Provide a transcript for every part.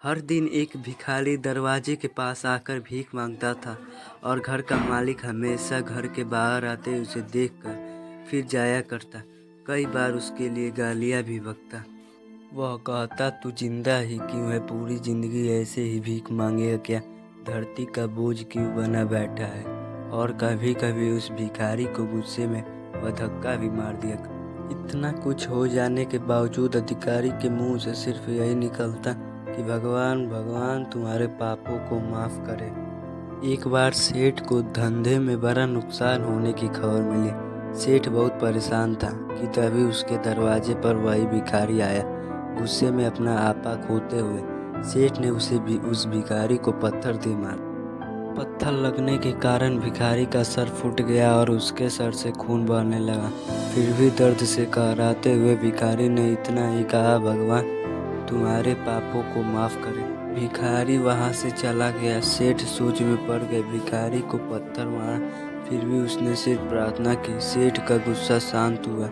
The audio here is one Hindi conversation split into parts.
हर दिन एक भिखारी दरवाजे के पास आकर भीख मांगता था और घर का मालिक हमेशा घर के बाहर आते उसे देखकर फिर जाया करता। कई बार उसके लिए गालियाँ भी बकता। वह कहता, तू जिंदा ही क्यों है, पूरी जिंदगी ऐसे ही भीख मांगेगा क्या, धरती का बोझ क्यों बना बैठा है। और कभी कभी उस भिखारी को गुस्से में वह धक्का भी मार दिया। इतना कुछ हो जाने के बावजूद अधिकारी के मुंह से सिर्फ यही निकलता कि भगवान भगवान तुम्हारे पापों को माफ़ करे। एक बार सेठ को धंधे में बड़ा नुकसान होने की खबर मिली। सेठ बहुत परेशान था कि तभी उसके दरवाजे पर वही भिखारी आया। गुस्से में अपना आपा खोते हुए सेठ ने उस भिखारी को पत्थर दे मारा। पत्थर लगने के कारण भिखारी का सर फूट गया और उसके सर से खून बहने लगा। फिर भी दर्द से कराहते हुए भिखारी ने इतना ही कहा, भगवान तुम्हारे पापों को माफ़ करे। भिखारी वहां से चला गया। सेठ सोच में पड़ गए। भिखारी को पत्थर मारा, फिर भी उसने सिर्फ प्रार्थना की। सेठ का गुस्सा शांत हुआ।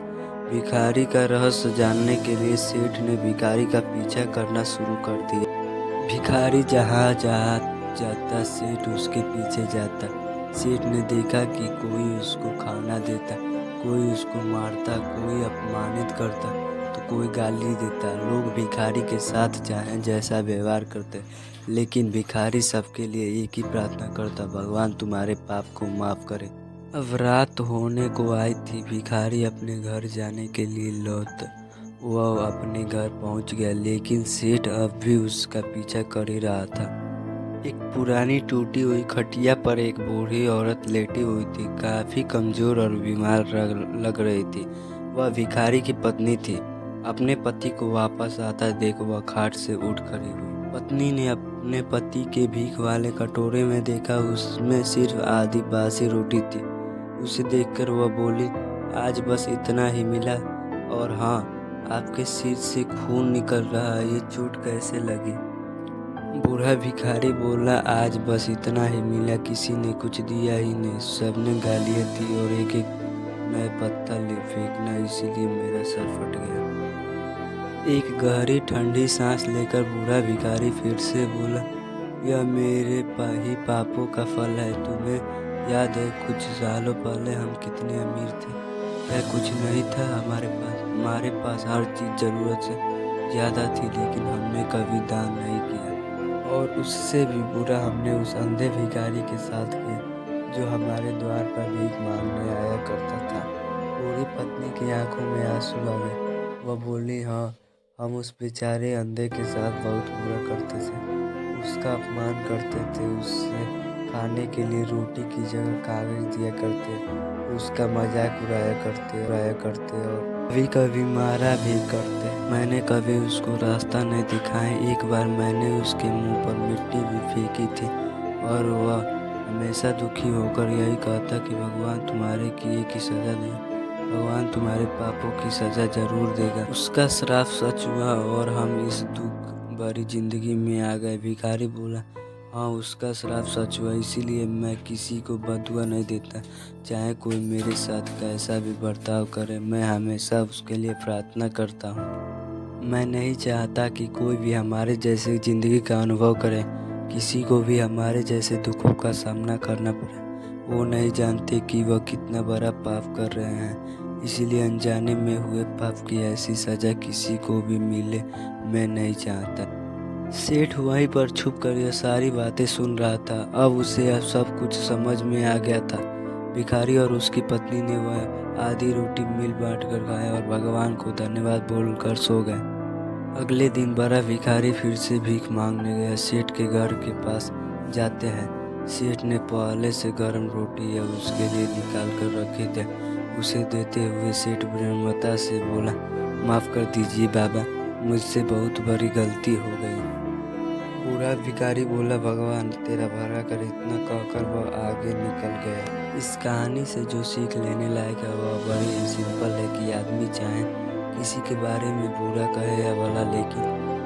भिखारी का रहस्य जानने के लिए सेठ ने भिखारी का पीछा करना शुरू कर दिया। भिखारी जहाँ जहाँ जाता सेठ उसके पीछे जाता। सेठ ने देखा कि कोई उसको खाना देता, कोई उसको मारता, कोई अपमानित करता तो कोई गाली देता। लोग भिखारी के साथ चाहे जैसा व्यवहार करते, लेकिन भिखारी सबके लिए एक ही प्रार्थना करता, भगवान तुम्हारे पाप को माफ़ करे। अब रात होने को आई थी। भिखारी अपने घर जाने के लिए लौट वह अपने घर पहुंच गया, लेकिन सेठ अब भी उसका पीछा कर ही रहा था। एक पुरानी टूटी हुई खटिया पर एक बूढ़ी औरत लेटी हुई थी। काफ़ी कमज़ोर और बीमार लग रही थी। वह भिखारी की पत्नी थी। अपने पति को वापस आता देख वह खाट से उठ खड़ी हुई। पत्नी ने अपने पति के भीख वाले कटोरे में देखा, उसमें सिर्फ आधी बासी रोटी थी। उसे देखकर वह बोली, आज बस इतना ही मिला, और हाँ, आपके सिर से खून निकल रहा है, ये चोट कैसे लगी। बूढ़ा भिखारी बोला, आज बस इतना ही मिला, किसी ने कुछ दिया ही नहीं, सबने गालियाँ दी और एक एक नए पत्थर फेंकना, इसीलिए मेरा सर फट गया। एक गहरी ठंडी सांस लेकर बूढ़ा भिखारी फिर से बोला, यह मेरे ही पापों का फल है। तुम्हें याद है कुछ सालों पहले हम कितने अमीर थे? क्या कुछ नहीं था हमारे पास हर चीज़ ज़रूरत से ज़्यादा थी, लेकिन हमने कभी दान नहीं किया। और उससे भी बुरा हमने उस अंधे भिखारी के साथ किया जो हमारे द्वार पर भीख मांगने आया करता था। बूढ़ी पत्नी की आंखों में आंसू आ गए। वह बोली, हाँ, हम उस बेचारे अंधे के साथ बहुत बुरा करते थे, उसका अपमान करते थे, उससे खाने के लिए रोटी की जगह कागज दिया करते, उसका मजाक उड़ाया करते और कभी कभी मारा भी करते। मैंने कभी उसको रास्ता नहीं दिखाया। एक बार मैंने उसके मुंह पर मिट्टी भी फेंकी थी और वह हमेशा दुखी होकर यही कहता कि भगवान तुम्हारे किए की सज़ा दे, भगवान तुम्हारे पापों की सज़ा जरूर देगा। उसका श्राप सच हुआ और हम इस दुख भरी जिंदगी में आ गए। भिखारी बोला, हाँ, उसका श्राप सच हुआ, इसीलिए मैं किसी को बदुआ नहीं देता। चाहे कोई मेरे साथ कैसा भी बर्ताव करे, मैं हमेशा उसके लिए प्रार्थना करता हूँ। मैं नहीं चाहता कि कोई भी हमारे जैसे ज़िंदगी का अनुभव करे, किसी को भी हमारे जैसे दुखों का सामना करना पड़े। वो नहीं जानते कि वह कितना बड़ा पाप कर रहे हैं, इसीलिए अनजाने में हुए पाप की ऐसी सज़ा किसी को भी मिले मैं नहीं चाहता। सेठ वहीं पर छुप कर यह सारी बातें सुन रहा था। अब उसे सब कुछ समझ में आ गया था। भिखारी और उसकी पत्नी ने वह आधी रोटी मिल बांट कर खाया और भगवान को धन्यवाद बोलकर सो गए। अगले दिन बड़ा भिखारी फिर से भीख मांगने गया। सेठ के घर के पास जाते हैं। सेठ ने पहले से गर्म रोटी या उसके लिए निकाल कर रखे थे। उसे देते हुए सेठ विनम्रता से बोला, माफ़ कर दीजिए बाबा, मुझसे बहुत बड़ी गलती हो गई। बूढ़ा भिखारी बोला, भगवान तेरा भला करे। इतना कहकर वह आगे निकल गया। इस कहानी से जो सीख लेने लायक है वह बड़ी ही सिंपल है कि आदमी चाहे किसी के बारे में बुरा कहे या भला, लेकिन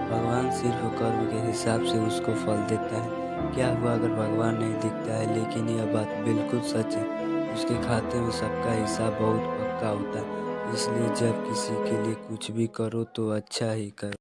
भगवान सिर्फ कर्म के हिसाब से उसको फल देता है। क्या हुआ अगर भगवान नहीं दिखता है, लेकिन यह बात बिल्कुल सच है, उसके खाते में सबका हिसाब बहुत पक्का होता है। इसलिए जब किसी के लिए कुछ भी करो तो अच्छा ही करो।